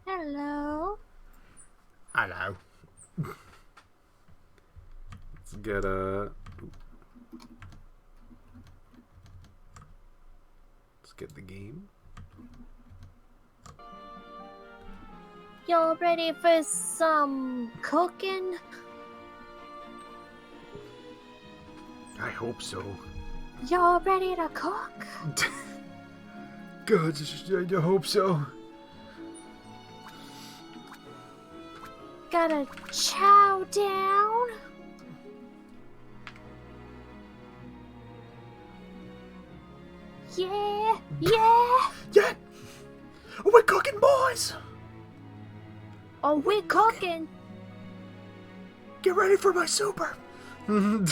Hello. Hello. Let's get let's get the game. Y'all ready for some cooking? I hope so. Y'all ready to cook? God, I hope so. Gotta chow down? Yeah, yeah. Yeah! We're cooking, boys! Oh, we're cooking. Get ready for my super! Hmm.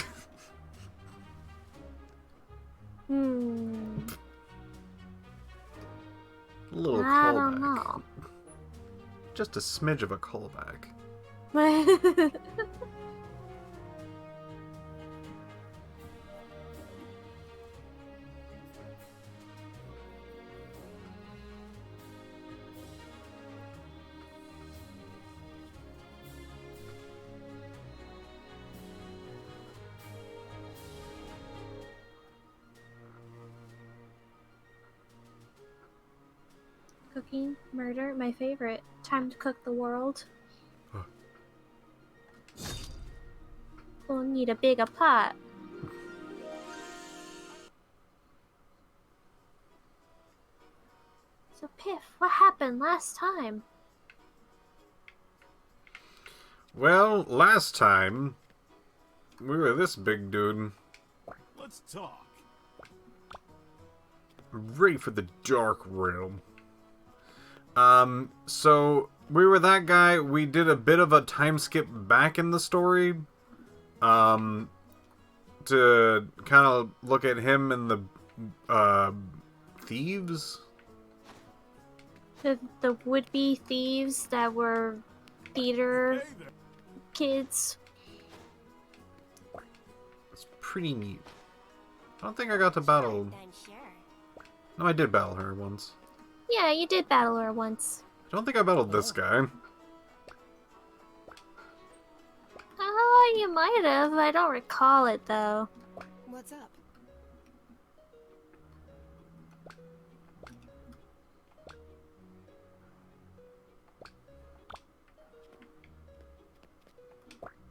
A little I callback. don't know. Just a smidge of a callback. Cooking, murder, my favorite. Time to cook the world. Huh. We'll need a bigger pot. So, Piff, what happened last time? Well, last time we were this big dude. Let's talk. Ready for the dark realm. So we were that guy. We did a bit of a time skip back in the story, to kind of look at him and the thieves. The would-be thieves that were theater Hey there. kids. It's pretty neat. I don't think I got to battle. No, I did battle her once. Yeah, you did battle her once. I don't think I battled this guy. Oh, you might have. I don't recall it, though. What's up?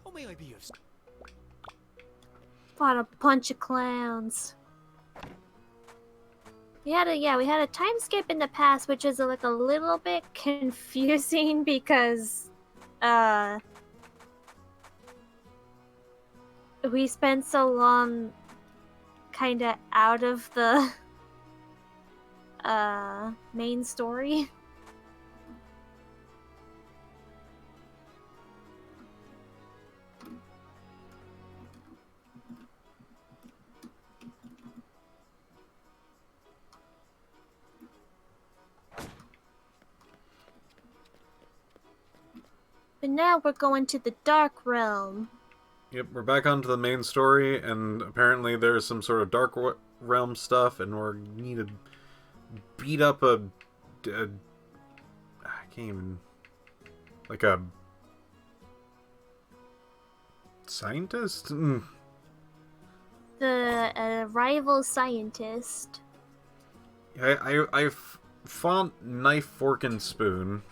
How may I be of Fought a bunch of clowns. We had a time skip in the past, which is like a little bit confusing because, we spent so long kind of out of the, main story. But now we're going to the Dark Realm. Yep, we're back onto the main story, and apparently there's some sort of dark realm stuff, and we need to beat up I can't even, like a scientist. The rival scientist. I fought knife, fork, and spoon.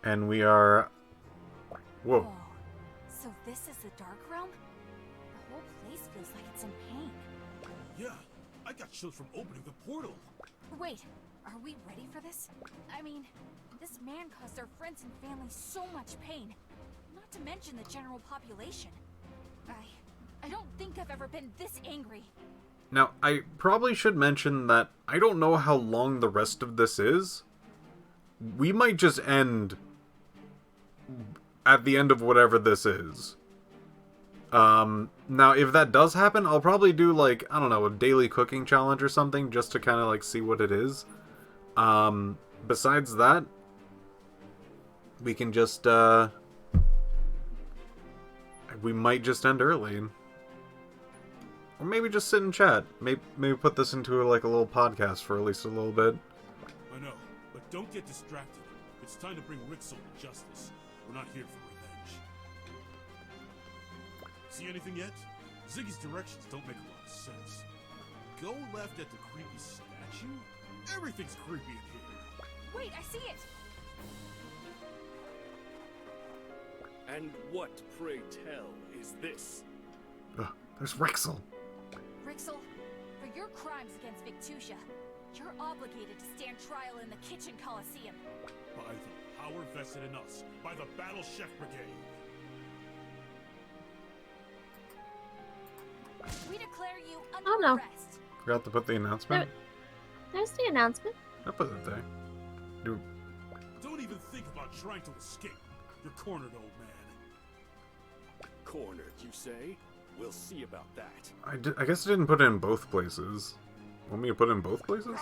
And we are... Whoa. Oh, so this is the Dark Realm? The whole place feels like it's in pain. Yeah, I got chills from opening the portal. Wait, are we ready for this? I mean, this man caused our friends and family so much pain. Not to mention the general population. I don't think I've ever been this angry. Now, I probably should mention that I don't know how long the rest of this is. We might just end at the end of whatever this is. Now, if that does happen, I'll probably do, like, I don't know, a daily cooking challenge or something, just to kind of, like, see what it is. Besides that, we can just, we might just end early. Or maybe just sit and chat. Maybe put this into like a little podcast for at least a little bit. I know, but don't get distracted. It's time to bring Rixel to justice. We're not here for revenge. See anything yet? Ziggy's directions don't make a lot of sense. Go left at the creepy statue? Everything's creepy in here. Wait, I see it! And what, pray tell, is this? There's Rixel. Rixel, for your crimes against Victusia, you're obligated to stand trial in the Kitchen Coliseum. By the power vested in us, by the Battle Chef Brigade. We declare you under Oh, no. arrest. Forgot to put the announcement. There's the announcement. I put it there. Dude, Don't even think about trying to escape. You're cornered, old man. Cornered, you say? We'll see about that. I guess I didn't put it in both places. Want me to put it in both places?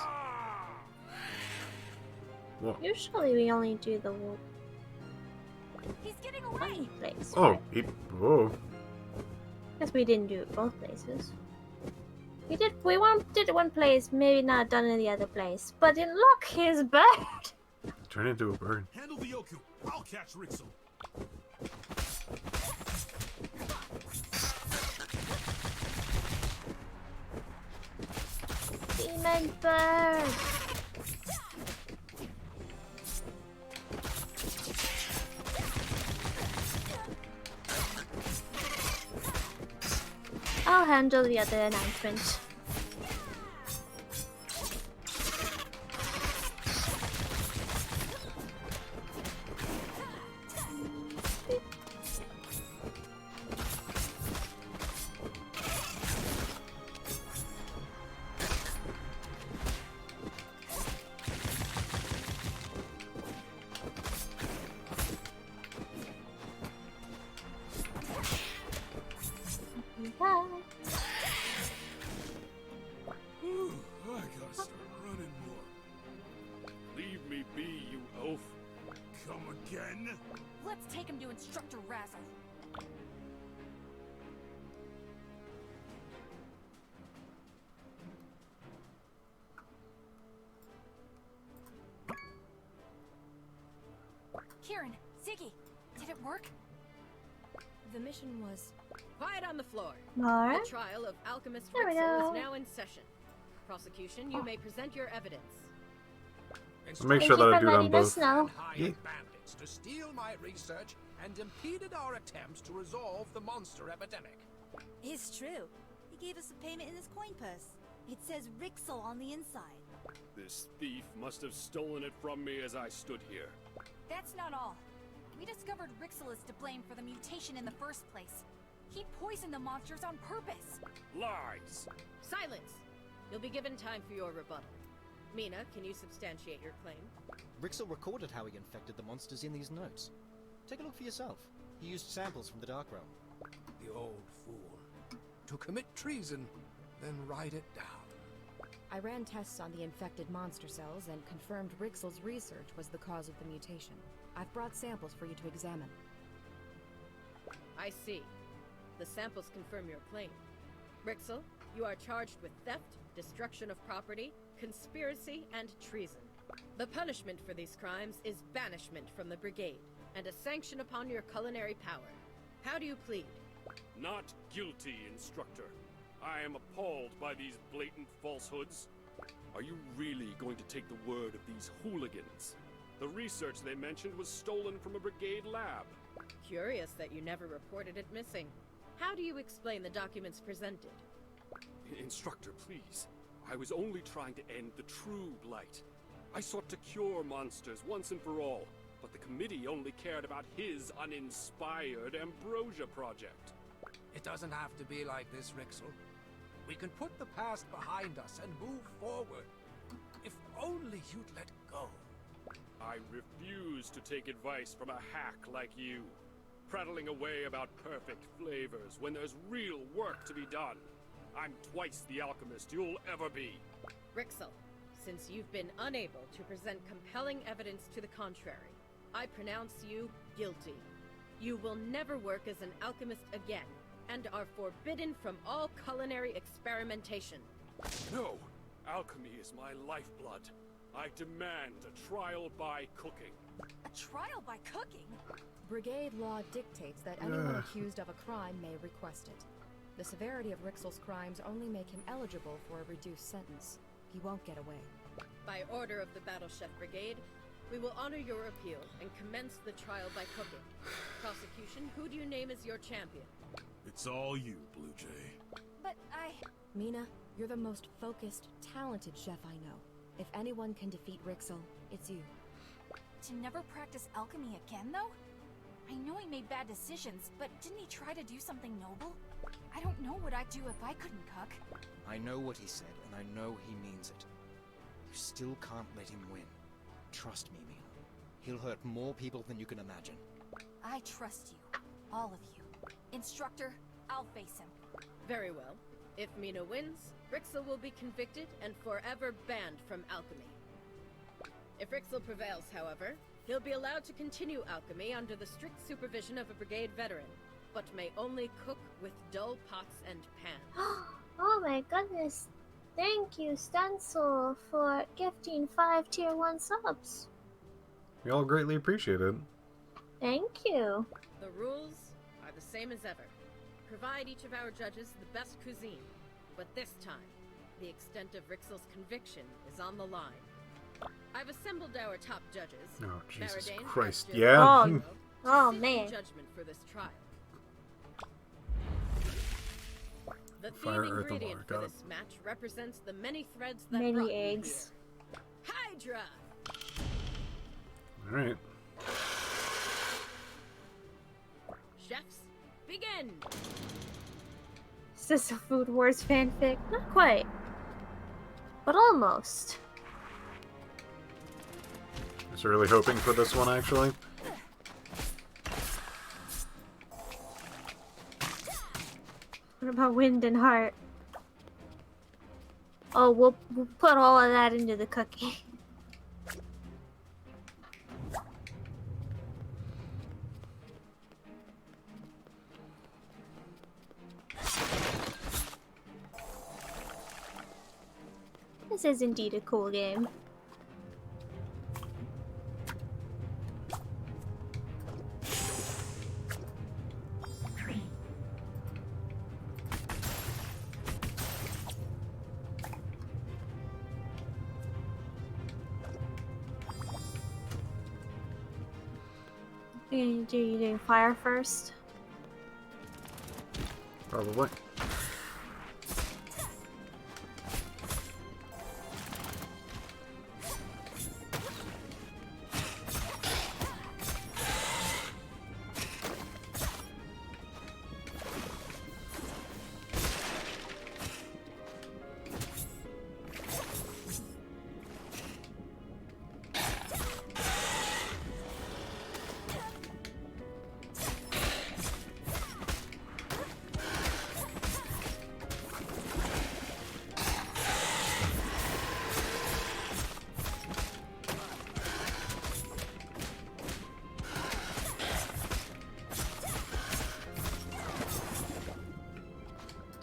What? Usually we only do the He's getting one away! place. Oh, right? whoa. Guess we didn't do it both places. We did it one place, maybe not done in the other place. But in look, his bird! Turn into a bird. Handle the Yoku. I'll catch Rixel. Demon bird! I'll handle the other announcement. Whew, I gotta start running more. Leave me be, you oaf. Come again? Let's take him to Instructor Razzle. Kieran, Ziggy, did it work? The mission was quiet on the floor. Alright. The trial of Alchemist There we Rixel go. is now in session. Prosecution, you may present your evidence. I'll make Thank sure you that I for do it on letting us both. know. Yeah. Hired bandits to steal my research and impeded our attempts to resolve the monster epidemic. It's true. He gave us a payment in his coin purse. It says Rixel on the inside. This thief must have stolen it from me as I stood here. That's not all. We discovered Rixel is to blame for the mutation in the first place. He poisoned the monsters on purpose. Lies! Silence! You'll be given time for your rebuttal. Mina, can you substantiate your claim? Rixel recorded how he infected the monsters in these notes. Take a look for yourself. He used samples from the Dark Realm. The old fool. To commit treason, then write it down. I ran tests on the infected monster cells and confirmed Rixel's research was the cause of the mutation. I've brought samples for you to examine. I see. The samples confirm your claim. Rixel, you are charged with theft, destruction of property, conspiracy, and treason. The punishment for these crimes is banishment from the Brigade, and a sanction upon your culinary power. How do you plead? Not guilty, Instructor. I am appalled by these blatant falsehoods. Are you really going to take the word of these hooligans? The research they mentioned was stolen from a Brigade lab. Curious that you never reported it missing. How do you explain the documents presented? Instructor, please. I was only trying to end the true blight. I sought to cure monsters once and for all, but the committee only cared about his uninspired Ambrosia project. It doesn't have to be like this, Rixel. We can put the past behind us and move forward. If only you'd let go. I refuse to take advice from a hack like you, prattling away about perfect flavors when there's real work to be done. I'm twice the alchemist you'll ever be. Rixel, since you've been unable to present compelling evidence to the contrary, I pronounce you guilty. You will never work as an alchemist again, and are forbidden from all culinary experimentation. No! Alchemy is my lifeblood. I demand a trial by cooking. A trial by cooking? Brigade law dictates that anyone accused of a crime may request it. The severity of Rixel's crimes only make him eligible for a reduced sentence. He won't get away. By order of the Battle Chef Brigade, we will honor your appeal and commence the trial by cooking. Prosecution, who do you name as your champion? It's all you, Blue Jay. But Mina, you're the most focused, talented chef I know. If anyone can defeat Rixel, it's you. to never practice alchemy again, though? I know he made bad decisions, but didn't he try to do something noble? I don't know what I'd do if I couldn't cook. I know what he said, and I know he means it. You still can't let him win. Trust me, Mina. He'll hurt more people than you can imagine. I trust you. All of you. Instructor, I'll face him. Very well. If Mina wins, Rixel will be convicted and forever banned from alchemy. If Rixel prevails, however, he'll be allowed to continue alchemy under the strict supervision of a Brigade veteran, but may only cook with dull pots and pans. Oh my goodness. Thank you, Stencil, for gifting 5 Tier 1 subs. We all greatly appreciate it. Thank you. The rules are the same as ever. Provide each of our judges the best cuisine, but this time, the extent of Rixel's conviction is on the line. I've assembled our top judges. Oh, Jesus Maridane, Christ, Astrid, yeah? and Oh, to sit in man. judgment for this trial. The Fire, theme earth, and ingredient water. for Got it. this match represents the many threads that Many brought you eggs. here. Hydra! Alright. Chefs, begin! Is this a Food Wars fanfic? Not quite. But almost. I was really hoping for this one, actually. What about Wind and Heart? Oh, we'll put all of that into the cookie. This is indeed a cool game. You doing fire first? Probably.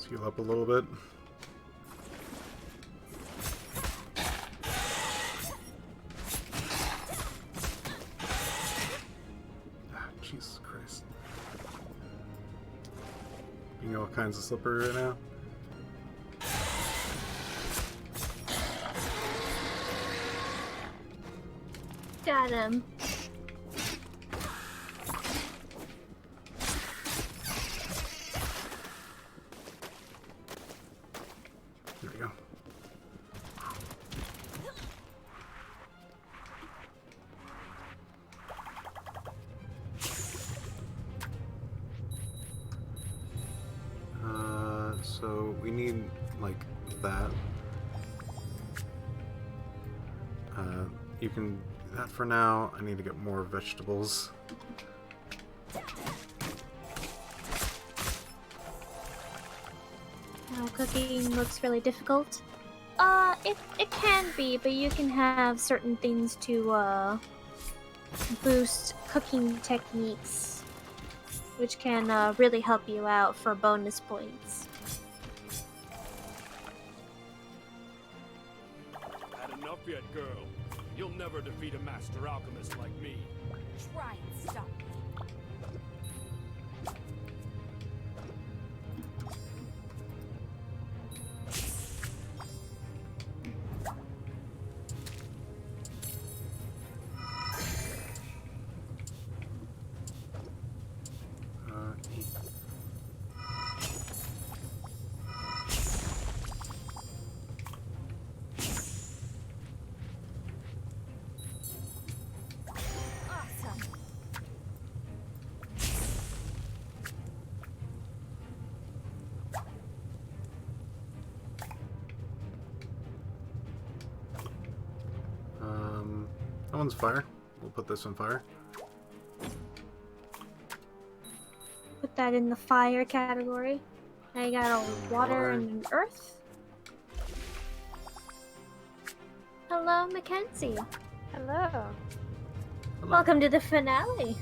Heal up a little bit. Ah, Jesus Christ. Being all kinds of slippery right now. Got him. There we go. So we need like that. You can do that for now. I need to get more vegetables. Now cooking looks really difficult. It can be, but you can have certain things to boost cooking techniques which can really help you out for bonus points. Had enough yet, girl? You'll never defeat a master alchemist like me. Try and stop me. Awesome. That one's fire. We'll put this on fire. Put that in the fire category. I got a water and an earth. Hello, Mackenzie. Hello. Welcome to the finale.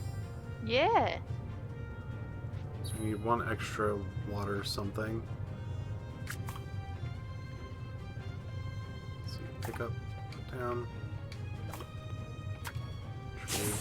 Yeah. So we need one extra water something. Let's see, pick up, put down. Trade.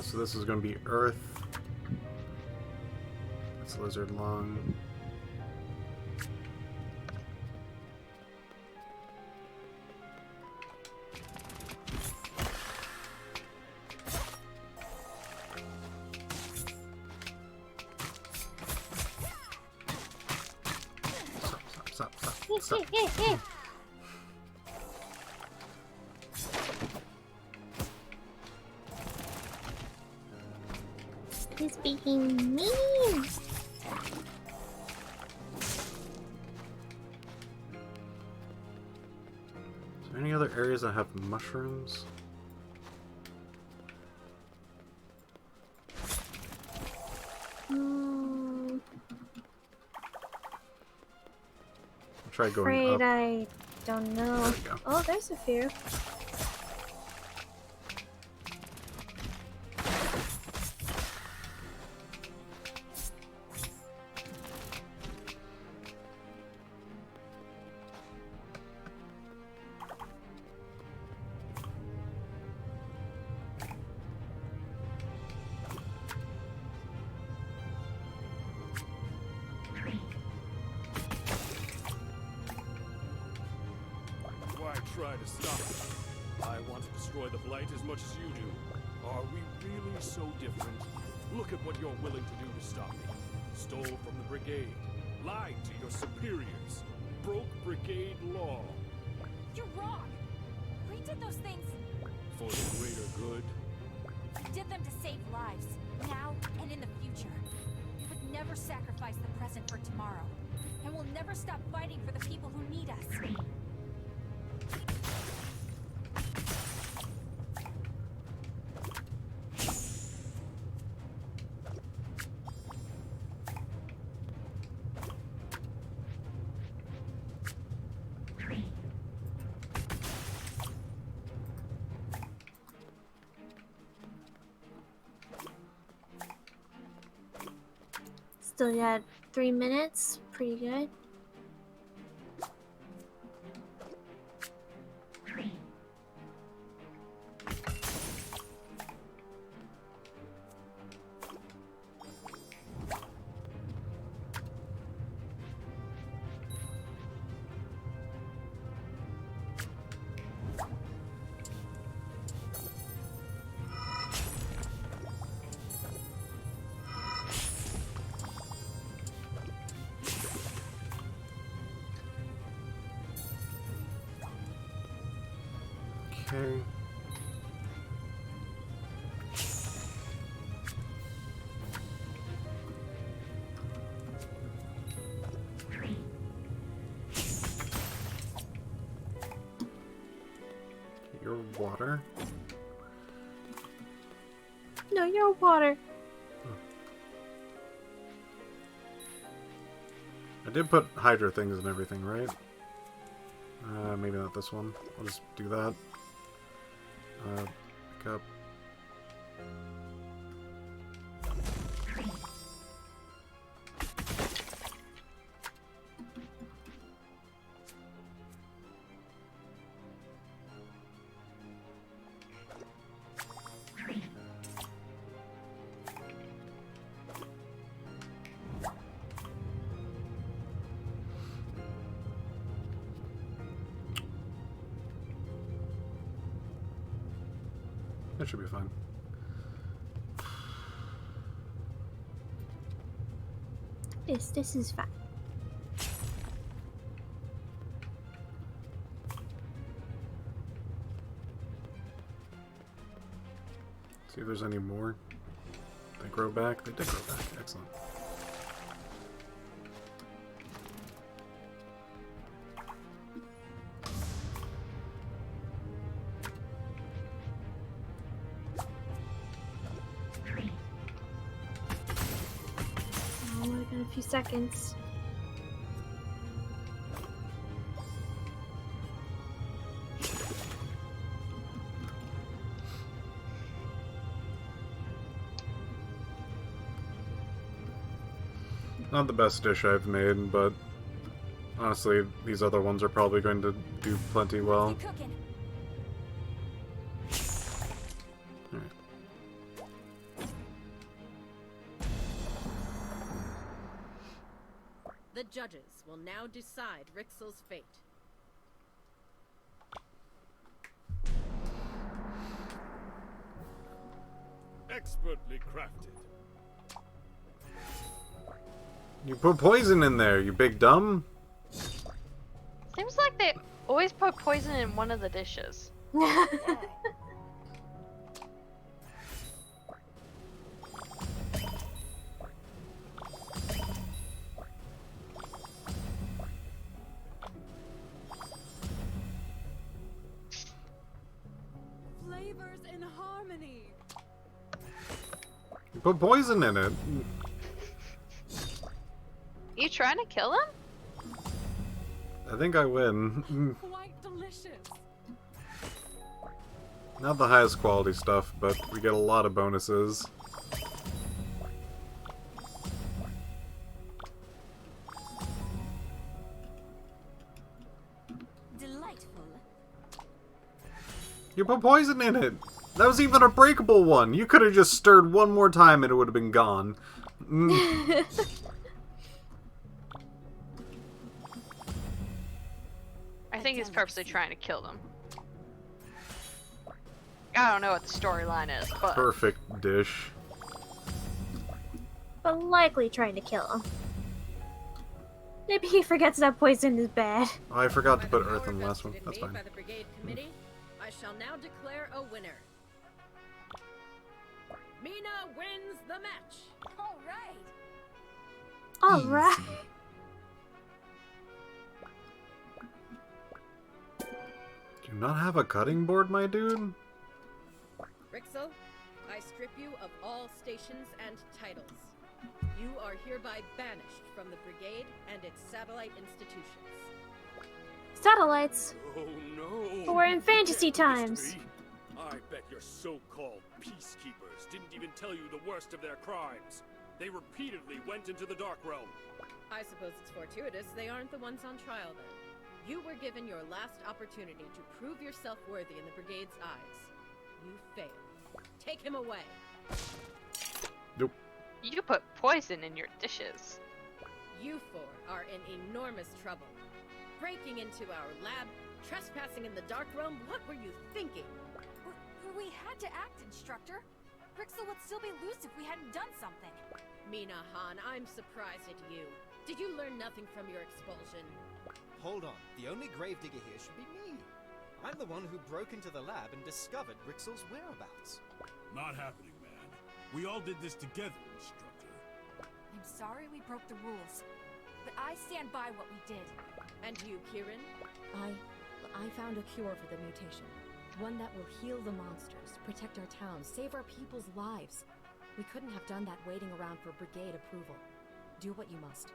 So this is going to be Earth. That's Lizard Lung. Stop. He's being mean. Is there any other areas that have mushrooms? I'll try going Afraid up. I don't know. There we go. Oh, there's a few. Why try to stop it? I want to destroy the Blight as much as you do. Are we really so different? Look at what you're willing to do to stop me. Stole from the Brigade, lied to your superiors, broke Brigade law. You're wrong. We did those things. For the greater good? We did them to save lives, now and in the future. We would never sacrifice the present for tomorrow. And we'll never stop fighting for the people who need us. Still got 3 minutes. Pretty good. Okay. Your water. No, your water. I did put Hydra things and everything, right? Maybe not this one. I'll just do that. Pick up. That should be fine. This is fine. See if there's any more. They grow back. They did grow back. Excellent. In a few seconds. Not the best dish I've made, but honestly, these other ones are probably going to do plenty well. The judges will now decide Rixel's fate. Expertly crafted. You put poison in there, you big dumb. Seems like they always put poison in one of the dishes. Flavors in harmony. You put poison in it. You trying to kill him? I think I win. Quite delicious. Not the highest quality stuff, but we get a lot of bonuses. Delightful. You put poison in it! That was even a breakable one! You could have just stirred one more time and it would have been gone. I think he's purposely trying to kill them. I don't know what the storyline is, but... Perfect dish. But likely trying to kill him. Maybe he forgets that poison is bad. Oh, I forgot to By the put Earth power in the last one. vested That's in me fine. By the Brigade Committee, I shall now declare a winner. Mina wins the match. All right. Alright. Do you not have a cutting board, my dude? Rixel, I strip you of all stations and titles. You are hereby banished from the Brigade and its satellite institutions. Satellites. Oh no! We're in fantasy You can't do times. this to me. I bet your so-called peacekeepers didn't even tell you the worst of their crimes. They repeatedly went into the Dark Realm. I suppose it's fortuitous they aren't the ones on trial then. You were given your last opportunity to prove yourself worthy in the Brigade's eyes. You failed. Take him away. Nope. You put poison in your dishes. You four are in enormous trouble. Breaking into our lab, trespassing in the Dark Realm, what were you thinking? We had to act, Instructor. Rixel would still be loose if we hadn't done something. Mina Han, I'm surprised at you. Did you learn nothing from your expulsion? Hold on. The only gravedigger here should be me. I'm the one who broke into the lab and discovered Rixel's whereabouts. Not happening, man. We all did this together, Instructor. I'm sorry we broke the rules, but I stand by what we did. And you, Kieran? I found a cure for the mutation. One that will heal the monsters, protect our towns, save our people's lives. We couldn't have done that waiting around for Brigade approval. Do what you must.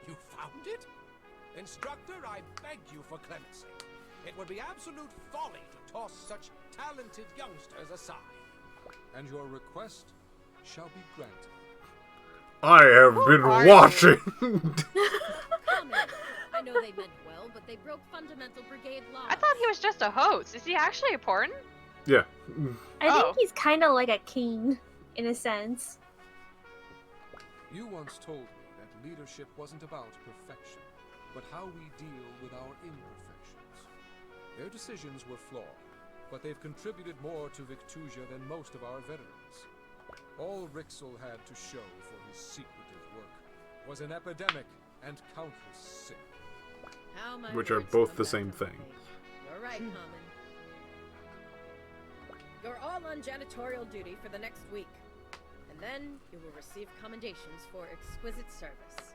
You found it? Instructor, I beg you for clemency. It would be absolute folly to toss such talented youngsters aside. And your request shall be granted. I have been are watching. Come in. I know they meant well, but they broke fundamental Brigade laws. I thought he was just a host. Is he actually important? Yeah. I Oh. think he's kind of like a king, in a sense. You once told me that leadership wasn't about perfection, but how we deal with our imperfections. Their decisions were flawed, but they've contributed more to Victusia than most of our veterans. All Rixel had to show for his secretive work was an epidemic and countless sin. How my Which are words both come the back same on thing. page. You're right, Common. You're all on janitorial duty for the next week. And then you will receive commendations for exquisite service.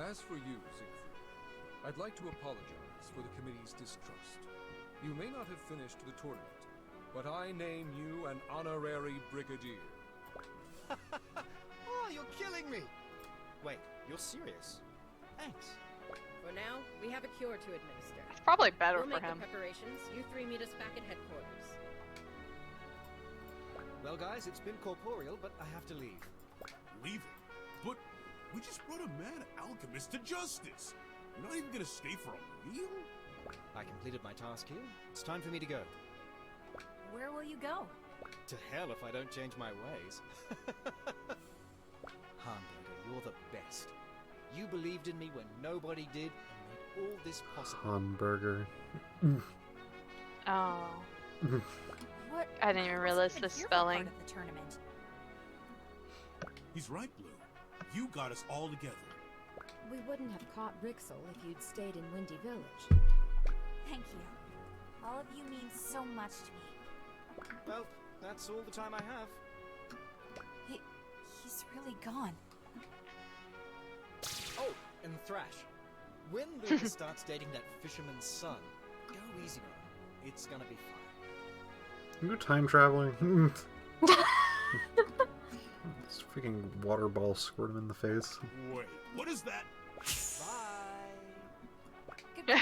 As for you, Siegfried, I'd like to apologize for the committee's distrust. You may not have finished the tournament, but I name you an honorary brigadier. Oh, you're killing me! Wait, you're serious? Thanks. For now, we have a cure to administer. It's probably better We'll for make him. the preparations. You three meet us back at headquarters. Well, guys, it's been corporeal, but I have to leave. Leaving? But we just brought a mad alchemist to justice. You're not even gonna stay for a meal? I completed my task here. It's time for me to go. Where will you go? To hell if I don't change my ways. Hamburger, you're the best. You believed in me when nobody did and made all this possible. Hamburger. Oh. What? I didn't even realize the You're a spelling. part of the tournament. He's right, Blue. You got us all together. We wouldn't have caught Rixel if you'd stayed in Windy Village. Thank you. All of you mean so much to me. Well, that's all the time I have. He's really gone. Oh, and Thrash. When Lucas starts dating that fisherman's son, go easy on him. It's gonna be fine. You time traveling? This freaking water ball squirt him in the face. Wait, what is that? Bye.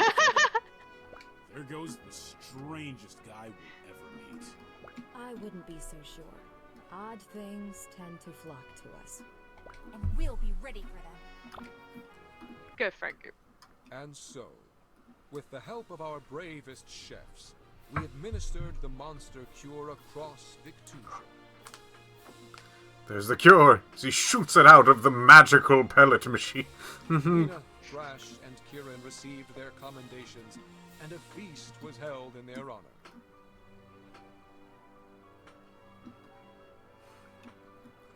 There goes the strangest guy we'll ever meet. I wouldn't be so sure. Odd things tend to flock to us. And we'll be ready for them. Good friend group. And so, with the help of our bravest chefs, we administered the monster cure across Victusia. There's the cure. He shoots it out of the magical pellet machine. Nina, Thrash, and Kieran received their commendations, and a feast was held in their honor.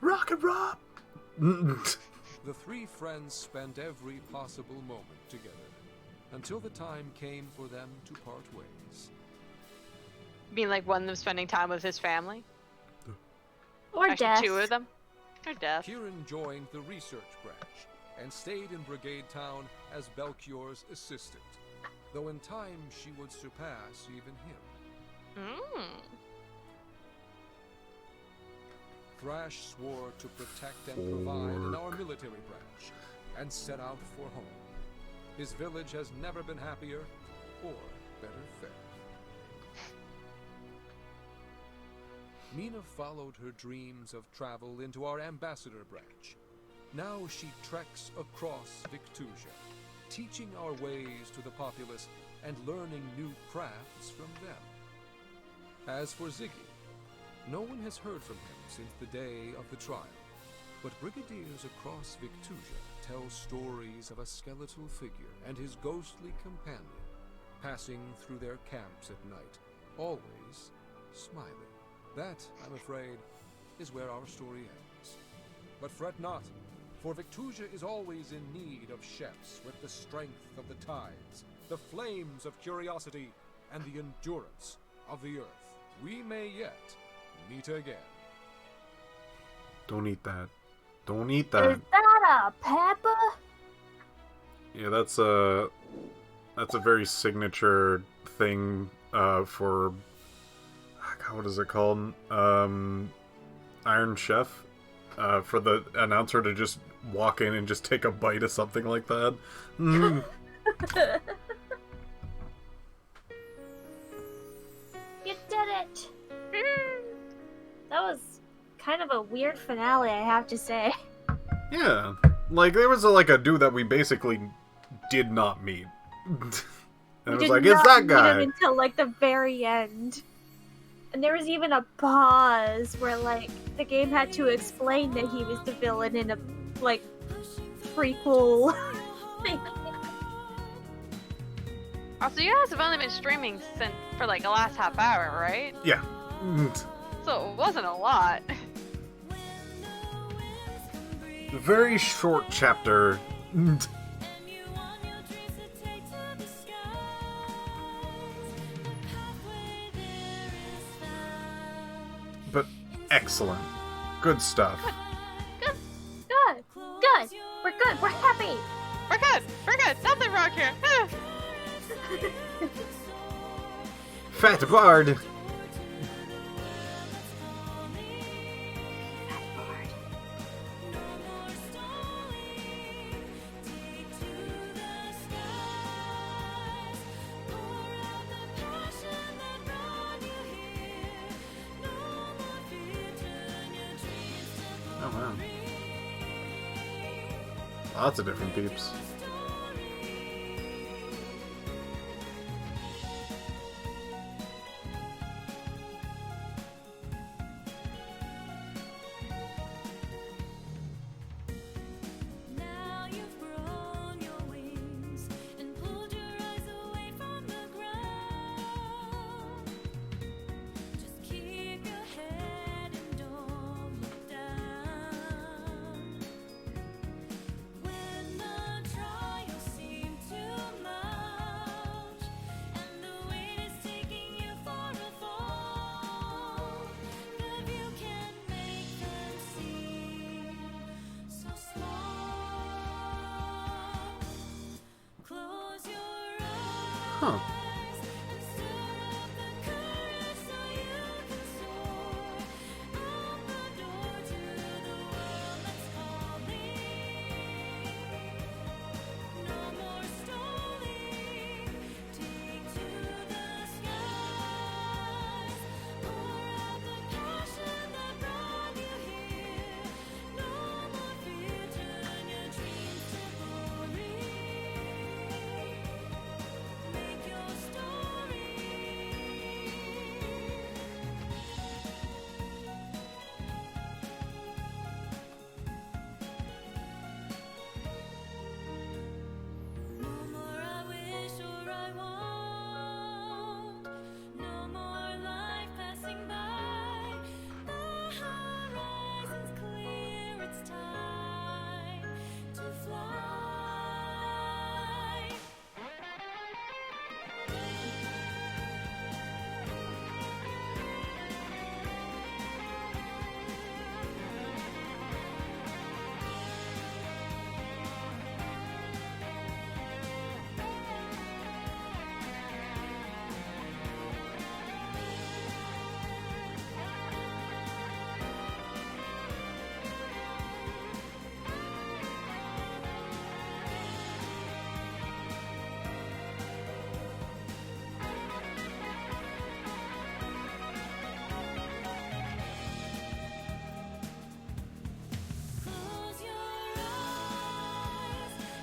Rocket Rob! The three friends spent every possible moment together, until the time came for them to part ways. You mean like one of them spending time with his family? Or Actually, death. two of them? Or death. Kieran joined the research branch, and stayed in Brigade Town as Belchior's assistant, though in time she would surpass even him. Mm. Thrash swore to protect and provide in our military branch, and set out for home. His village has never been happier or better fed. Mina followed her dreams of travel into our ambassador branch. Now she treks across Victusia, teaching our ways to the populace and learning new crafts from them. As for Ziggy, no one has heard from him since the day of the trial, but brigadiers across Victusia tell stories of a skeletal figure and his ghostly companion, passing through their camps at night, always smiling. That, I'm afraid, is where our story ends. But fret not, for Victusia is always in need of chefs with the strength of the tides, the flames of curiosity, and the endurance of the earth. We may yet meet again. Don't eat that. Don't eat Is that. that a pepper? Yeah, that's a very signature thing for God, what is it called? Iron Chef. for the announcer to just walk in and just take a bite of something like that. Mm. You did it! That was kind of a weird finale, I have to say. Yeah. Like, there was a dude that we basically did not meet. And it was like, it's that guy! Him until, like, the very end. And there was even a pause where, like, the game had to explain that he was the villain in a, like, prequel thing. Also, you guys have only been streaming for like the last half hour, right? Yeah. So it wasn't a lot. Very short chapter. But excellent. Good stuff. Good. We're good. We're happy. We're good. Nothing wrong here. Fat Bard. Oh wow. Lots of different peeps.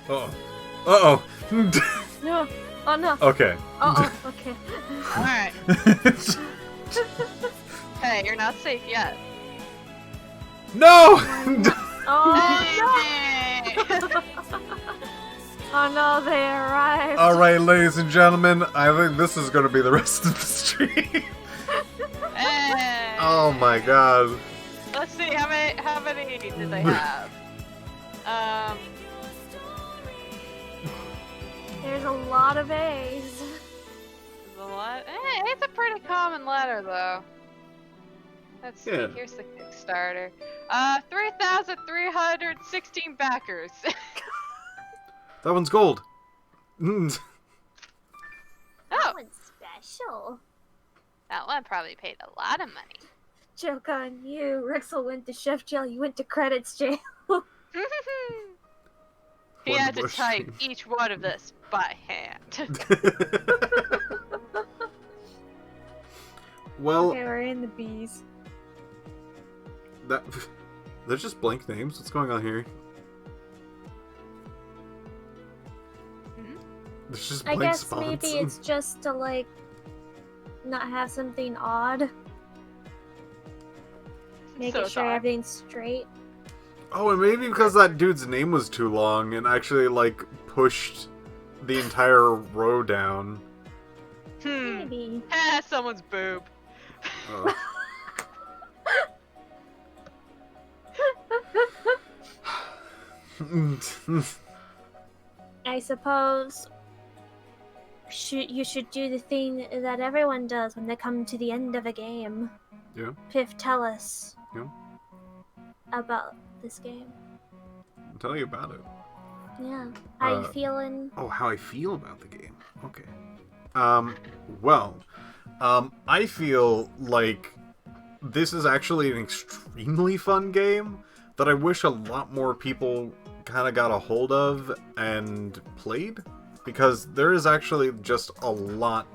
Huh. Uh-oh. No. Oh no. Okay. Okay. Alright. Hey, you're not safe yet. No! Oh no, they arrived. Alright, ladies and gentlemen, I think this is going to be the rest of the stream. Hey. Oh my god. Let's see, how many did they have? There's a lot of A's. There's a lot. It's a pretty common letter, though. Let's see. Yeah. Here's the Kickstarter. 3,316 backers. That one's gold. That one's special. That one probably paid a lot of money. Joke on you. Rixel went to chef jail, you went to credits jail. He Or had the to bush type team. each one of this by hand. Well, Okay, we're in the bees. that there's just blank names. What's going on here? There's just I blank guess spawns. maybe it's just to, like, not have something odd. Make So it sure odd. everything's straight. Oh, and maybe because that dude's name was too long and actually, like, pushed the entire row down. Maybe. Someone's boob. Oh. I suppose you should do the thing that everyone does when they come to the end of a game. Yeah. Piff, tell us Yeah. about this game. I'll tell you about it. Yeah. How you Uh, feeling? Oh, how I feel about the game. Okay. Well, I feel like this is actually an extremely fun game that I wish a lot more people kind of got a hold of and played, because there is actually just a lot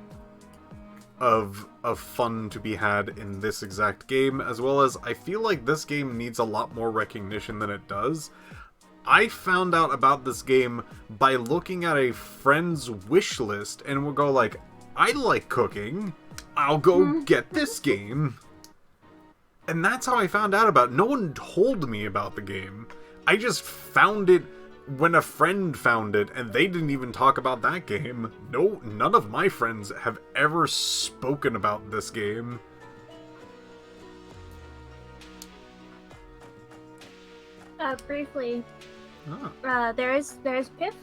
of fun to be had in this exact game, as well as I feel like this game needs a lot more recognition than it does. I found out about this game by looking at a friend's wish list and would go like, I like cooking, I'll go get this game. And that's how I found out about it. No one told me about the game. I just found it when a friend found it, and they didn't even talk about that game. No, none of my friends have ever spoken about this game. Briefly, Ah, there's Piff.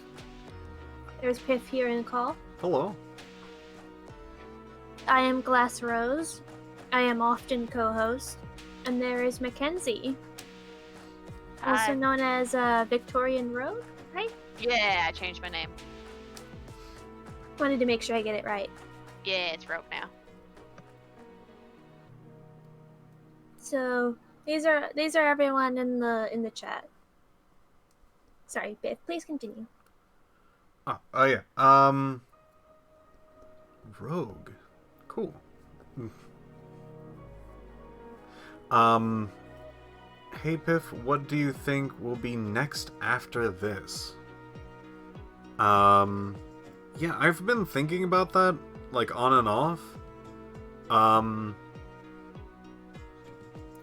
There's Piff here in the call. hello. I am Glass Rose. I am often co-host. And there is Mackenzie, also Hi. known as Victorian Rogue, right? Yeah, I changed my name. Wanted to make sure I get it right. Yeah, it's Rogue now. So these are everyone in the chat. Sorry, Biff, please continue. Oh yeah. Rogue. Cool. Hey Piff, what do you think will be next after this? Yeah, I've been thinking about that, like, on and off.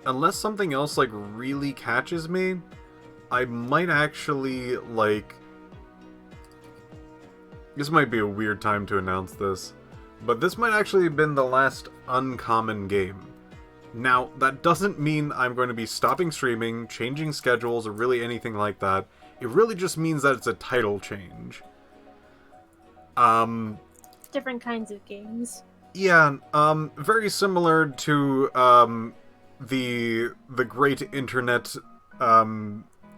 Unless something else, like, really catches me, I might actually, like... This might be a weird time to announce this, but this might actually have been the last uncommon game. Now, that doesn't mean I'm going to be stopping streaming, changing schedules, or really anything like that. It really just means that it's a title change. Different kinds of games. Yeah, very similar to, the great internet,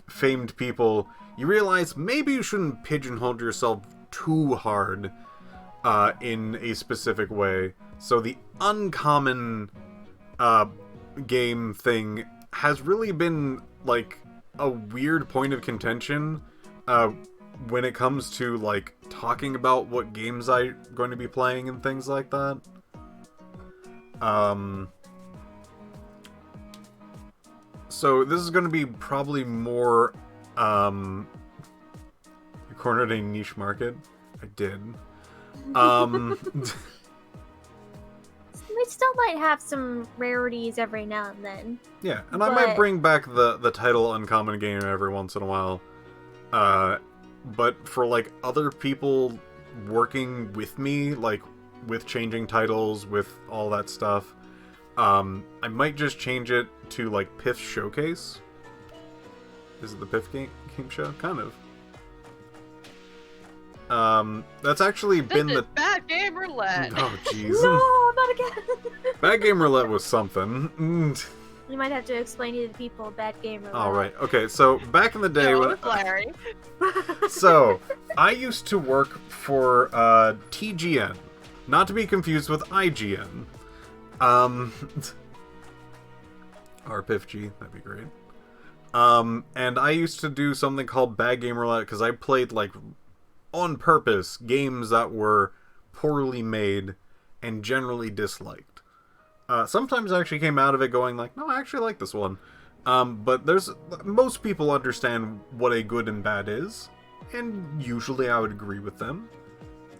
famed people. You realize maybe you shouldn't pigeonhole yourself too hard, in a specific way. So the uncommon, game thing has really been, like, a weird point of contention, when it comes to, like, talking about what games I'm going to be playing and things like that. So this is going to be probably more, you cornered a niche market? I did. We still might have some rarities every now and then. Yeah, and I might But- bring back the title uncommon game every once in a while. But for, like, other people working with me, like, with changing titles, with all that stuff, I might just change it to, like, Piff Showcase. Is it the Piff game show? Kind of. That's actually been This the... is Bad Game Roulette. Oh, jeez. No, not again! Bad Game Roulette was something. You might have to explain to the people bad game roulette. Alright, okay, so back in the day No, when... it's Larry. So, I used to work for, TGN. Not to be confused with IGN. RPFG, that'd be great. And I used to do something called Bad Game Roulette because I played, like, on purpose, games that were poorly made and generally disliked. Sometimes I actually came out of it going like, no, I actually like this one. But most people understand what a good and bad is, and usually I would agree with them.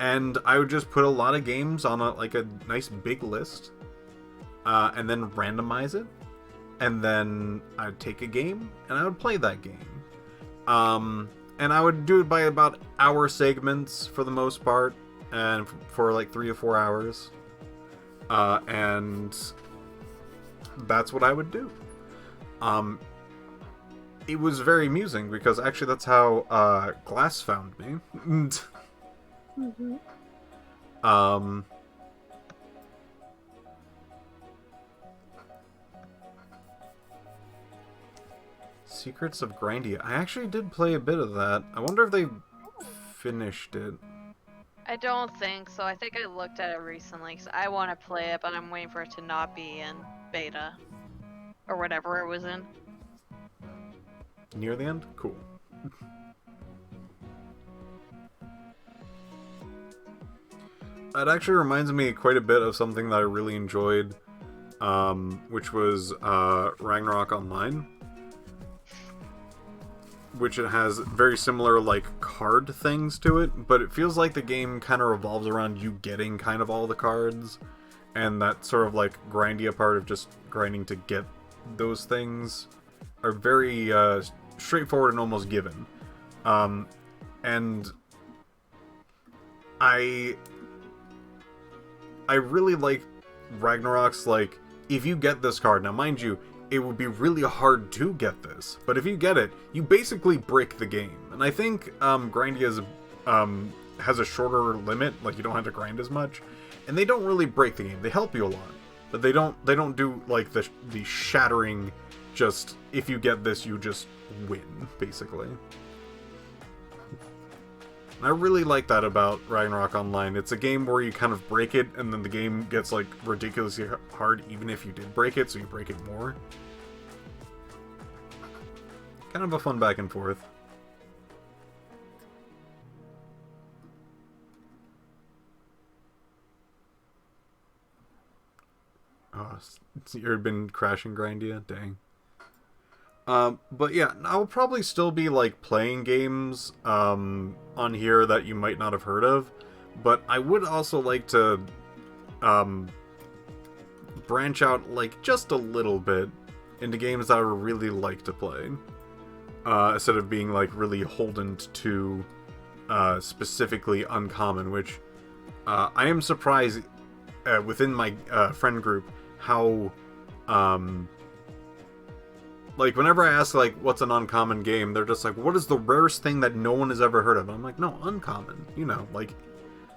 And I would just put a lot of games on a nice big list, and then randomize it, and then I'd take a game and I would play that game. And I would do it by about hour segments for the most part, and for like 3 to 4 hours. And that's what I would do. It was very amusing because actually that's how Glass found me. Mm-hmm. Secrets of Grindia. I actually did play a bit of that. I wonder if they finished it. I don't think so. I think I looked at it recently because I want to play it, but I'm waiting for it to not be in beta or whatever it was in. Near the end? Cool. It actually reminds me quite a bit of something that I really enjoyed, which was Ragnarok Online. Which it has very similar, like, card things to it, but it feels like the game kind of revolves around you getting kind of all the cards, and that sort of, like, grindy part of just grinding to get those things are very straightforward and almost given. And I really like Ragnarok's, like, if you get this card, now mind you, it would be really hard to get this, but if you get it, you basically break the game. And I think Grindia has a shorter limit, like you don't have to grind as much, and they don't really break the game. They help you a lot, but they don't do like the shattering. Just if you get this, you just win, basically. And I really like that about Ragnarok Online. It's a game where you kind of break it, and then the game gets like ridiculously hard even if you did break it, so you break it more. Kind of a fun back and forth. Oh, you've been crashing Grindia? Dang. But yeah, I'll probably still be like playing games on here that you might not have heard of, but I would also like to branch out like just a little bit into games that I would really like to play, instead of being like really holden to specifically Uncommon, which I am surprised within my friend group how like, whenever I ask, like, what's an uncommon game, they're just like, what is the rarest thing that no one has ever heard of? And I'm like, no, uncommon. You know, like,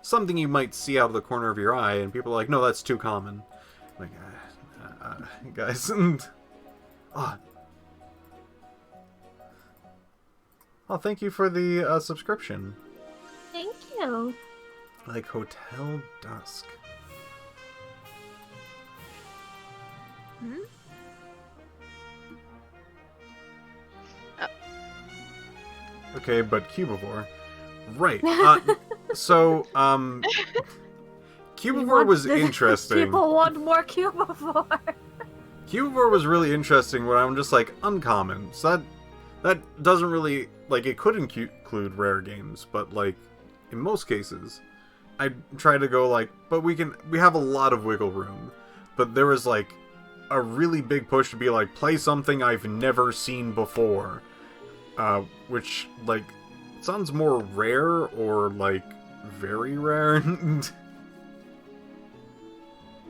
something you might see out of the corner of your eye, and people are like, no, that's too common. I'm like, guys. Oh, thank you for the subscription. Thank you. Like Hotel Dusk. Hmm? Okay, but Cubivore. Right. So, Cubivore was interesting. People want more Cubivore. Cubivore was really interesting when I'm just like, uncommon. So that doesn't really, like, it could include rare games, but, like, in most cases, I try to go, like, but we have a lot of wiggle room. But there was, like, a really big push to be like, play something I've never seen before. Which, like, sounds more rare or, like, very rare.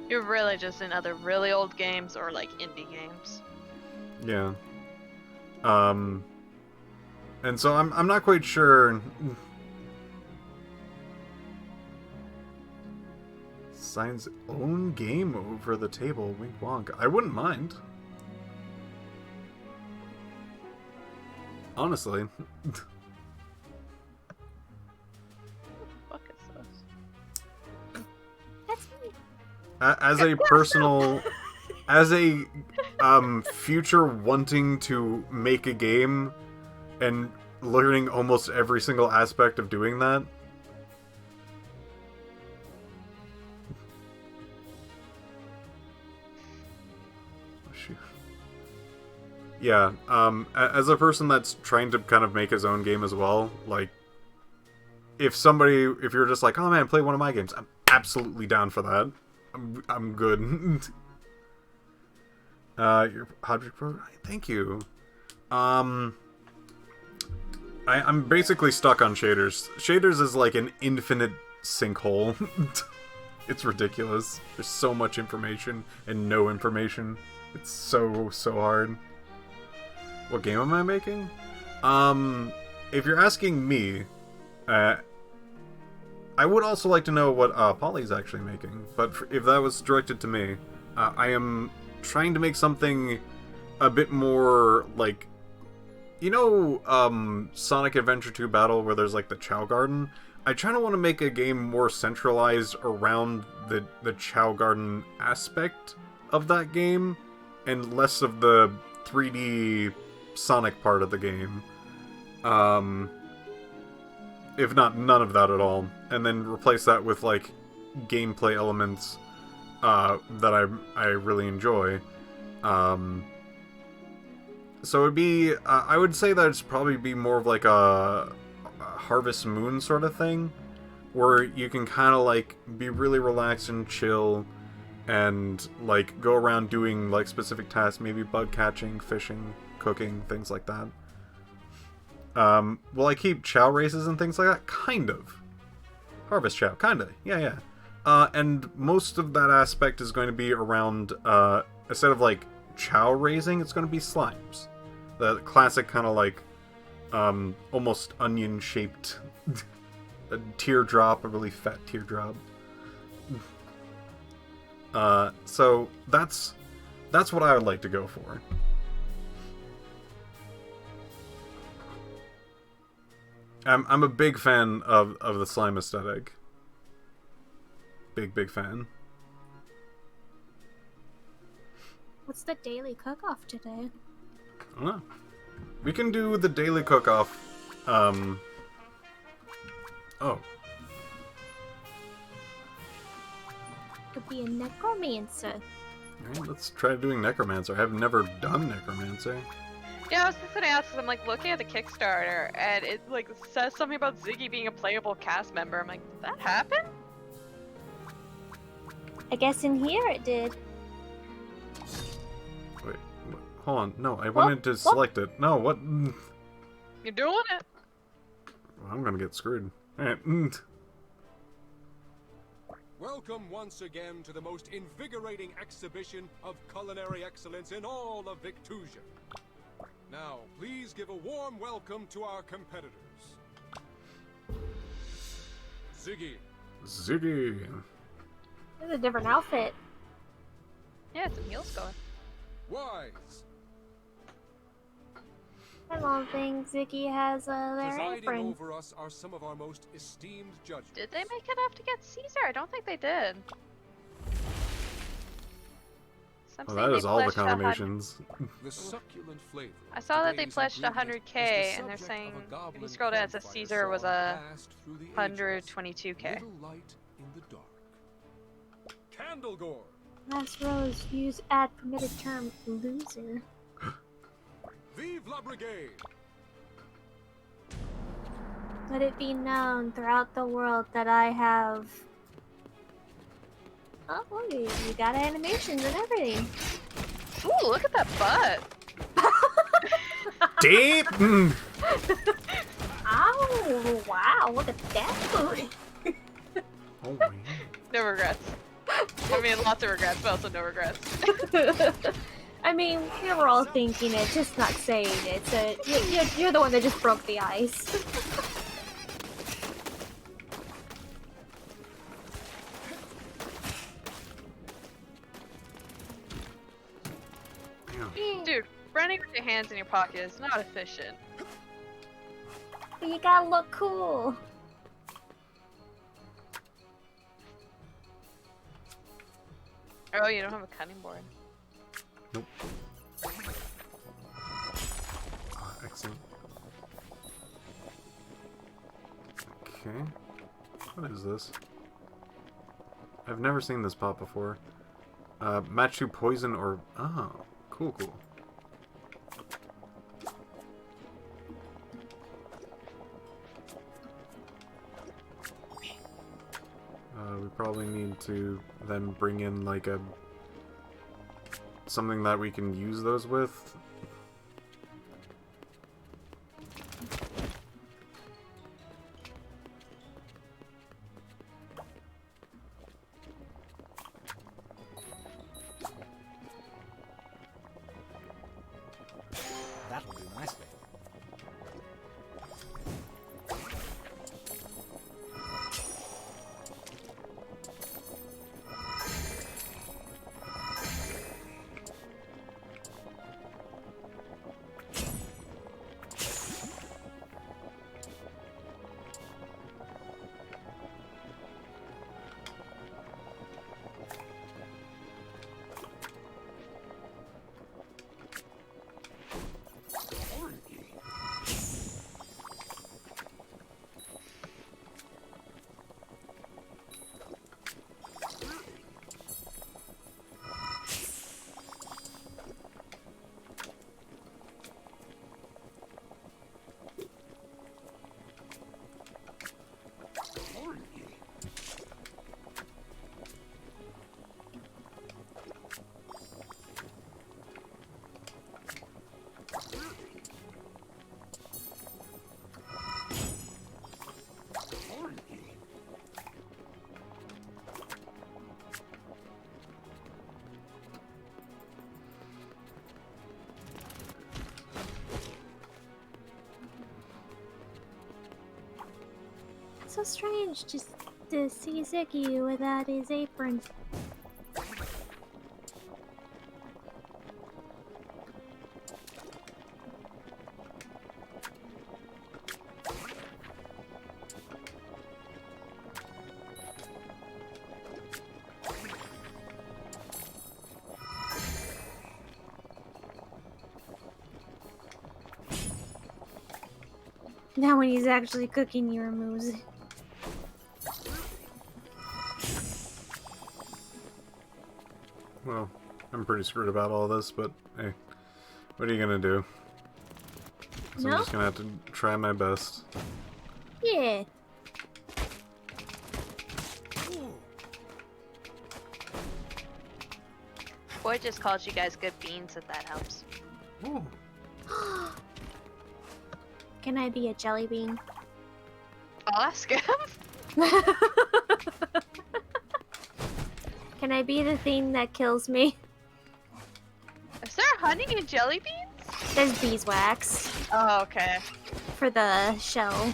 You're really just in other really old games or, like, indie games. Yeah. And so I'm not quite sure. Signs own game over the table, wink wonk. I wouldn't mind. Honestly. What the fuck is this? That's me. As a personal... as a future wanting to make a game and learning almost every single aspect of doing that. Yeah, as a person that's trying to kind of make his own game as well, like, if you're just like, oh man, play one of my games, I'm absolutely down for that. I'm good. Your object pro, thank you. I'm basically stuck on shaders. Shaders is like an infinite sinkhole. It's ridiculous. There's so much information and no information. It's so hard. What game am I making? If you're asking me, I would also like to know what Polly's actually making. But if that was directed to me, I am trying to make something a bit more like, you know, Sonic Adventure 2 Battle where there's like the Chow Garden. I kind of want to make a game more centralized around the Chow Garden aspect of that game, and less of the 3D Sonic part of the game. If not none of that at all, and then replace that with like gameplay elements that I really enjoy. So it'd be I would say that it's probably be more of like a Harvest Moon sort of thing, where you can kind of like be really relaxed and chill, and like go around doing like specific tasks, maybe bug catching, fishing, cooking, things like that. Will I keep chow races and things like that? Kind of. Harvest chow, kinda. Yeah. And most of that aspect is going to be around, instead of like chow raising, it's going to be slimes. The classic kind of like, almost onion-shaped a teardrop, a really fat teardrop. So that's what I would like to go for. I'm a big fan of the slime aesthetic. Big fan. What's the daily cook-off today? I don't know. We can do the daily cook-off. Oh. Could be a necromancer. Alright, let's try doing necromancer. I have never done necromancer. Yeah, I was just gonna ask, because I'm like looking at the Kickstarter, and it like says something about Ziggy being a playable cast member. I'm like, did that happen? I guess in here it did. Wait, hold on. No, I wanted to select it. No, what? You're doing it. Well, I'm gonna get screwed. Alright. Welcome once again to the most invigorating exhibition of culinary excellence in all of Victusia. Now, please give a warm welcome to our competitors. Ziggy. It's a different outfit. Yeah, some heels going. Wise. I don't think Ziggy has their Presiding apron. over us are some of our most esteemed judges. Did they make enough to get Caesar? I don't think they did. Well, that is all the combinations. The succulent flavor. I saw that they pledged 100K, and they're saying if you scroll down, it says Caesar was 122K. Little light in the dark. Candlegore. Last rose, use add permitted term loser. Vive la Brigade. Let it be known throughout the world that I have... Oh, you got animations and everything. Ooh, look at that butt. Deep! Oh, wow, look at that booty. Oh, man. No regrets. I mean, lots of regrets, but also no regrets. I mean, we were all thinking it, just not saying it, so you're the one that just broke the ice. Dude, running with your hands in your pocket is not efficient. But you gotta look cool. Oh, you don't have a cutting board. Nope. Okay. What is this? I've never seen this pop before. Match to poison or... Oh, cool, cool. We probably need to then bring in like a... something that we can use those with. That'll do nicely. So strange just to see Ziggy without his apron. Now when he's actually cooking, he removes it. Well, I'm pretty screwed about all this, but hey, what are you gonna do? So No? I'm just gonna have to try my best. Yeah. Boy just called you guys good beans if that helps. Ooh. Can I be a jelly bean? I'll ask him. Can I be the thing that kills me? Is there honey in jelly beans? There's beeswax Oh, okay. for the shell.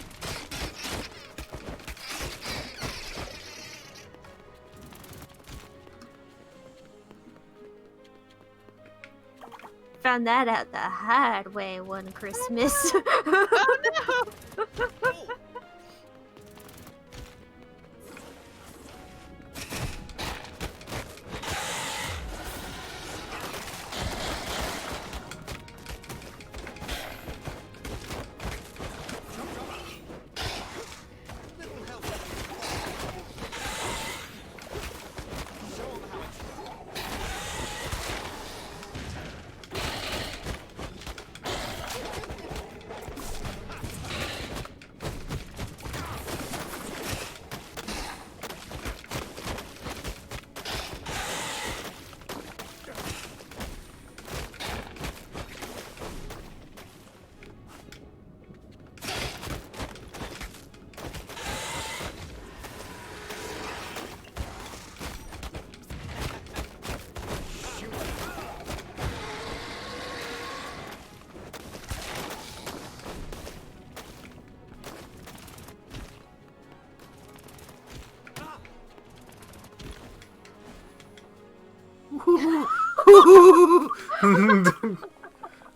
Found that out the hard way one Christmas. Oh no!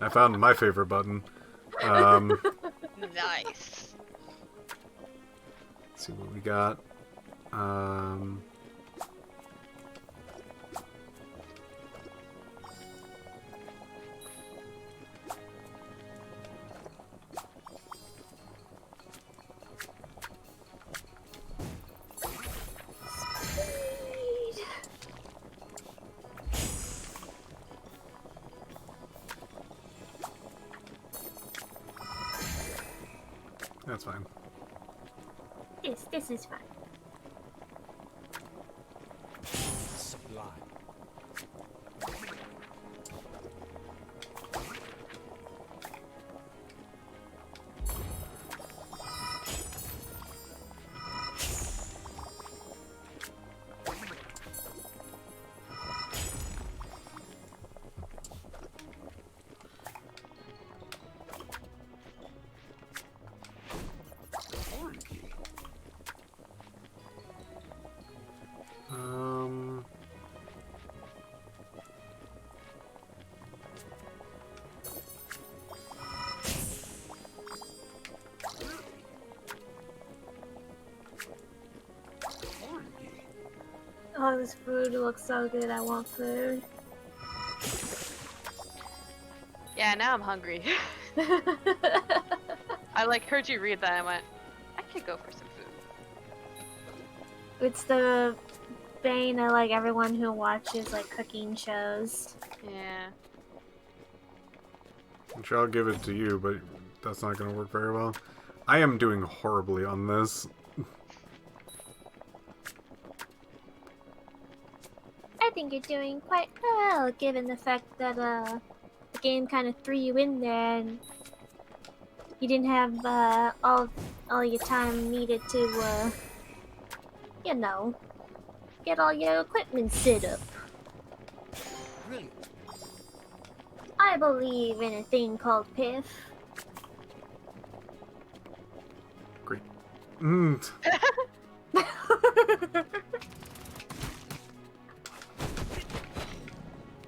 I found my favorite button. Nice. Let's see what we got. That's fine. This is fine. Sublime. Oh, this food looks so good. I want food. Yeah, now I'm hungry. I like heard you read that. I went, I could go for some food. It's the bane of like everyone who watches like cooking shows. Yeah. I'm sure I'll give it to you, but that's not going to work very well. I am doing horribly on this. I think you're doing quite well, given the fact that the game kind of threw you in there and you didn't have all your time needed to you know, get all your equipment set up. Brilliant. I believe in a thing called Piff. Great.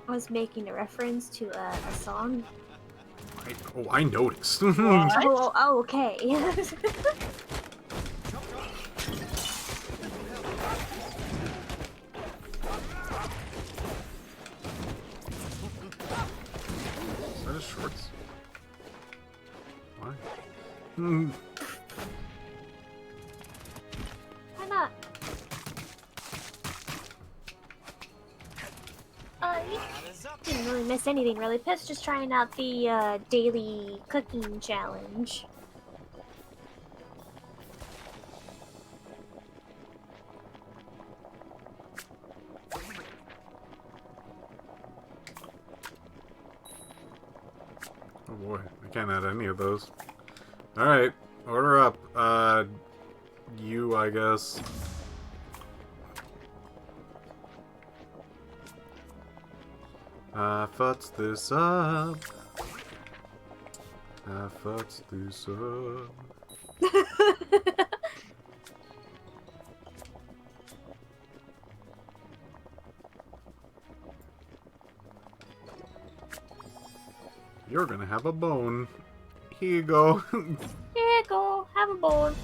I was making a reference to a song. I noticed. Oh, okay. Is that his shorts? Why? Why not? You didn't really miss anything, really. Piff's just trying out the daily cooking challenge. Oh boy, I can't add any of those. Alright, order up. You, I guess. I fucked this up. I fucked this up. You're gonna have a bone. Here you go. Here you go, have a bone.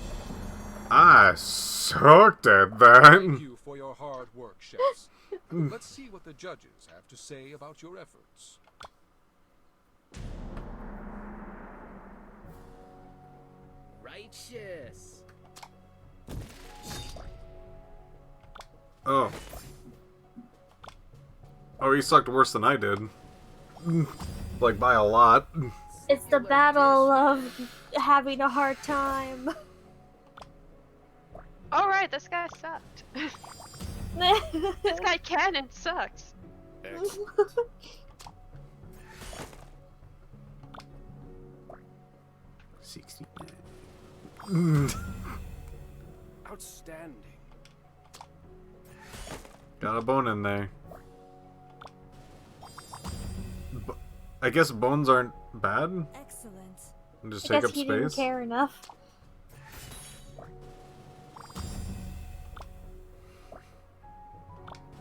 I sucked at that. Thank you for your hard work, chefs. Let's see what the judges have to say about your efforts. Righteous. Oh. Oh, he sucked worse than I did. Like, by a lot. It's the battle of having a hard time. Alright, this guy sucked. This guy Cannon sucks. Excellent. Outstanding. Got a bone in there. I guess bones aren't bad? Excellent. And just I take guess up he space? didn't care enough.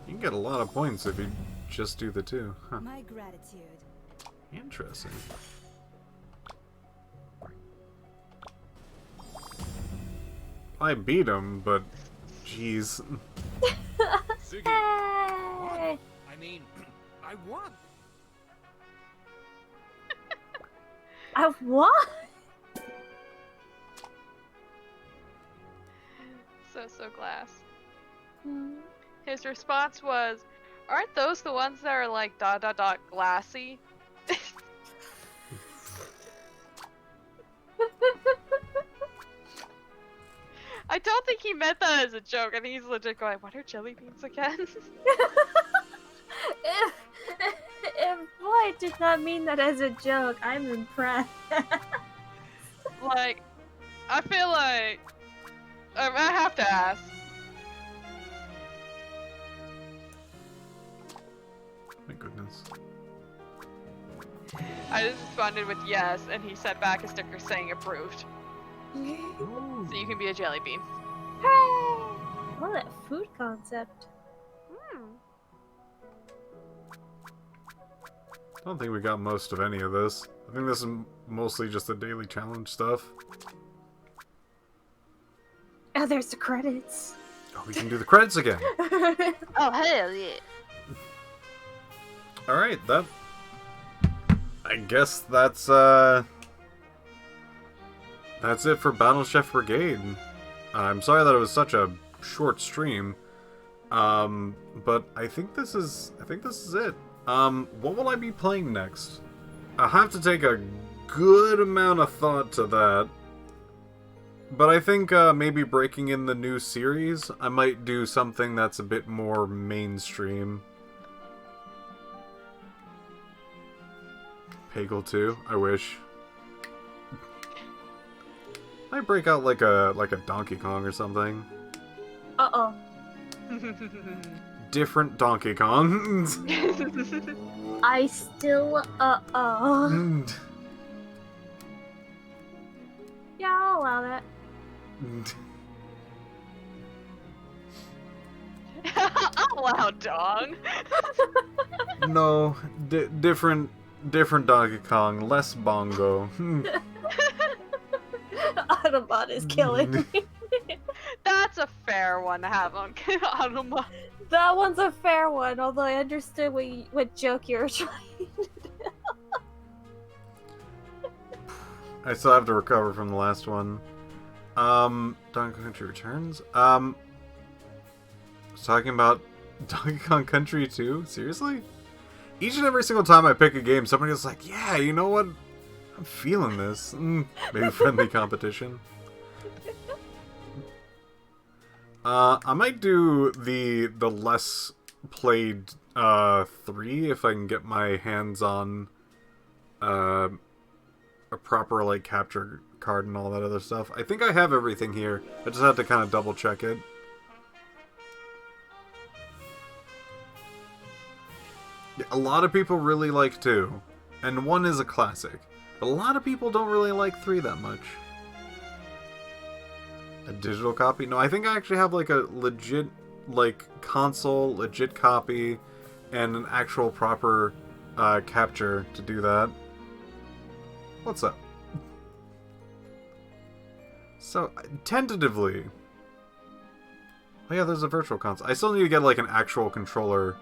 You can get a lot of points if you just do the two. Huh. My gratitude. Interesting. I beat him, but jeez. Ziggy, Hey! I mean, I won. I what? So glass. His response was, aren't those the ones that are like ... glassy? I don't think he meant that as a joke. I think he's legit going, what are jelly beans again? If Floyd did not mean that as a joke, I'm impressed. Like, I feel like I have to ask. My goodness. I just responded with yes, and he sent back a sticker saying approved. So you can be a jelly bean. Hooray! What a food concept. I don't think we got most of any of this. I think this is mostly just the daily challenge stuff. Oh, there's the credits. Oh, we can do the credits again. Oh, hell yeah. Alright, that... I guess that's it for Battle Chef Brigade. I'm sorry that it was such a short stream. But I think this is it. What will I be playing next? I'll have to take a good amount of thought to that. But I think maybe breaking in the new series, I might do something that's a bit more mainstream. Pagel 2, I wish. I break out like a Donkey Kong or something. Uh-oh. Different Donkey Kong. I still uh-oh. Yeah, I'll allow that. I'll allow dog. No, different Donkey Kong, less bongo. Autobot is killing me. That's a fair one to have on Autobot. That one's a fair one, although I understood what joke you were trying to do. I still have to recover from the last one. Donkey Kong Country Returns? I was talking about Donkey Kong Country 2? Seriously? Each and every single time I pick a game, somebody is like, yeah, you know what? I'm feeling this. Maybe friendly competition. I might do the less played 3 if I can get my hands on a proper like capture card and all that other stuff. I think I have everything here. I just have to kind of double check it. Yeah, a lot of people really like 2, and 1 is a classic. But a lot of people don't really like 3 that much. A digital copy? No, I think I actually have like a legit like console, legit copy, and an actual proper capture to do that. What's up? So, tentatively... Oh yeah, there's a virtual console. I still need to get like an actual controller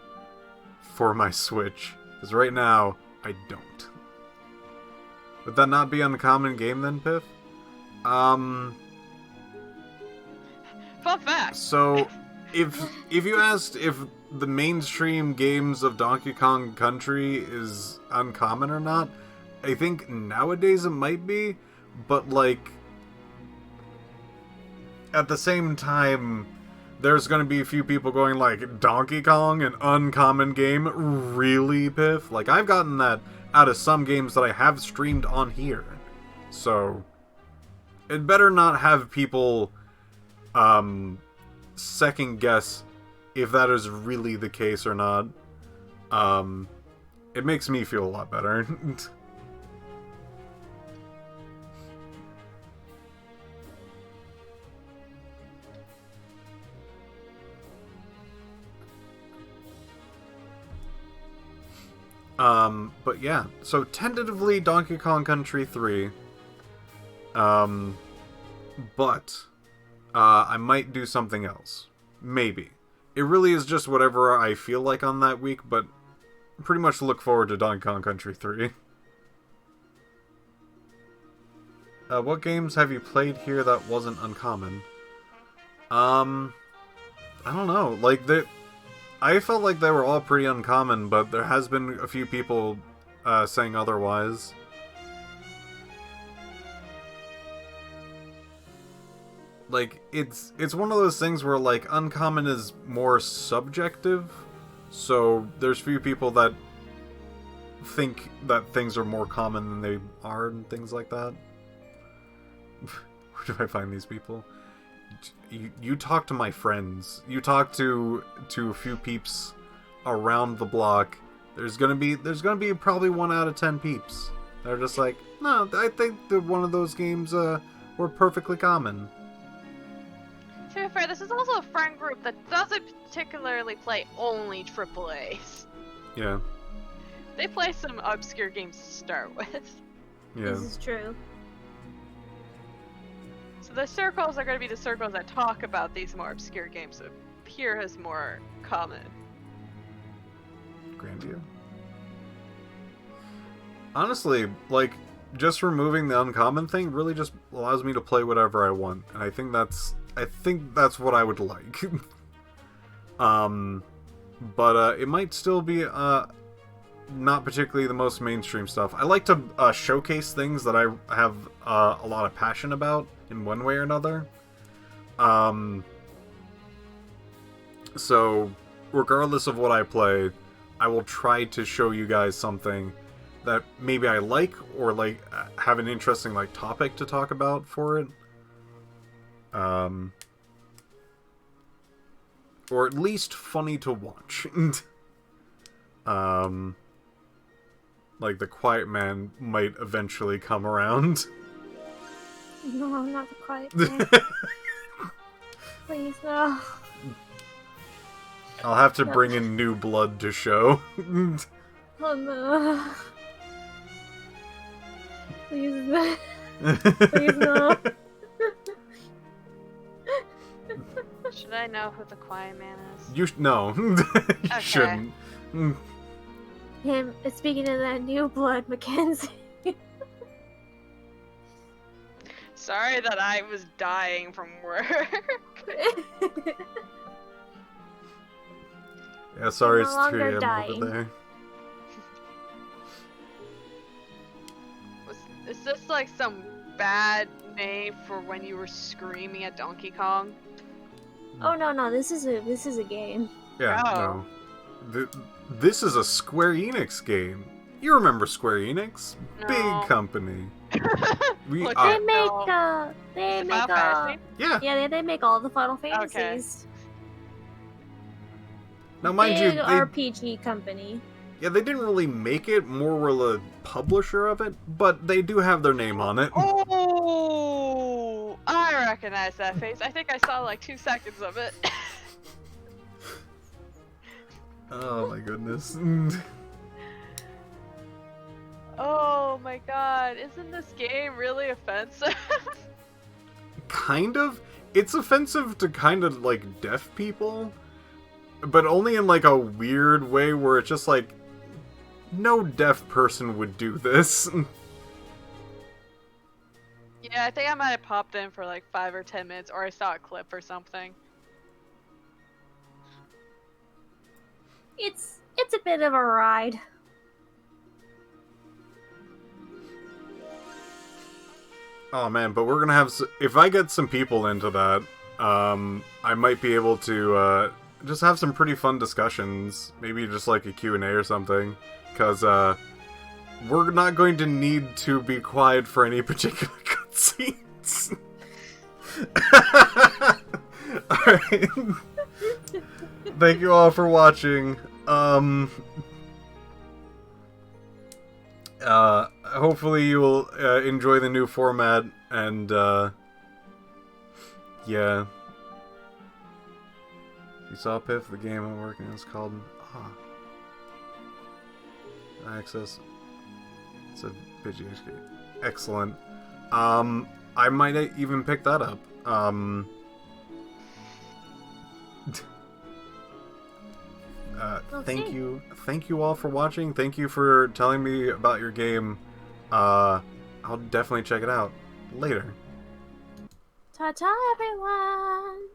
for my Switch. Because right now, I don't. Would that not be an uncommon game then, Piff? Fun fact. So, if you asked if the mainstream games of Donkey Kong Country is uncommon or not, I think nowadays it might be, but like at the same time, there's gonna be a few people going like, Donkey Kong, an uncommon game? Really, Piff? Like, I've gotten that out of some games that I have streamed on here. So, it better not have people second guess if that is really the case or not. It makes me feel a lot better. But yeah, so tentatively Donkey Kong Country 3. But I might do something else. Maybe. It really is just whatever I feel like on that week, but pretty much look forward to Donkey Kong Country 3. What games have you played here that wasn't uncommon? I don't know. Like, I felt like they were all pretty uncommon, but there has been a few people saying otherwise. like it's one of those things where like uncommon is more subjective, so there's few people that think that things are more common than they are and things like that. Where do I find these people? You talk to my friends. You talk to a few peeps around the block. There's gonna be probably 1 out of 10 peeps. They're just like, no, I think that one of those games were perfectly common. To be fair, this is also a friend group that doesn't particularly play only AAAs. Yeah. They play some obscure games to start with. Yeah. This is true. So the circles are going to be the circles that talk about these more obscure games that appear as more common. Grandia. Honestly, like, just removing the uncommon thing really just allows me to play whatever I want, and I think that's what I would like. But it might still be not particularly the most mainstream stuff. I like to showcase things that I have a lot of passion about in one way or another. So regardless of what I play, I will try to show you guys something that maybe I like, or like have an interesting like topic to talk about for it. Or at least funny to watch. Like the Quiet Man might eventually come around. No, I'm not the quiet man. Please, no. I'll have to bring in new blood to show. Oh no. Please, no. Please, no. Should I know who the Quiet Man is? No. You Okay. shouldn't. Him, speaking of that new blood, Mackenzie. Sorry that I was dying from work. Yeah, sorry No it's 2 longer a.m. dying. over there. Is this like some bad name for when you were screaming at Donkey Kong? Oh no, this is a game. Yeah, Oh. no. This is a Square Enix game. You remember Square Enix? No. Big company. Look, They no. make Final Fantasy? Yeah. they make all the Final Fantasies. Now, mind Big you, RPG company. yeah, they didn't really make it. More were the publisher of it, but they do have their name on it. Oh, I recognize that face. I think I saw like 2 seconds of it. Oh my goodness. Oh my god, isn't this game really offensive? Kind of. It's offensive to kind of like deaf people, but only in like a weird way where it's just like, no deaf person would do this. Yeah, I think I might have popped in for like 5 or 10 minutes, or I saw a clip or something. It's a bit of a ride. Oh man, but we're gonna have if I get some people into that, I might be able to just have some pretty fun discussions. Maybe just like a Q&A or something, because we're not going to need to be quiet for any particular cutscenes. Alright. Thank you all for watching. Hopefully you will enjoy the new format, and yeah. You saw Piff, the game I'm working on is called Access. It's a PGH game. Excellent. I might even pick that up. Thank you all for watching. Thank you for telling me about your game. I'll definitely check it out later. Ta-ta, everyone!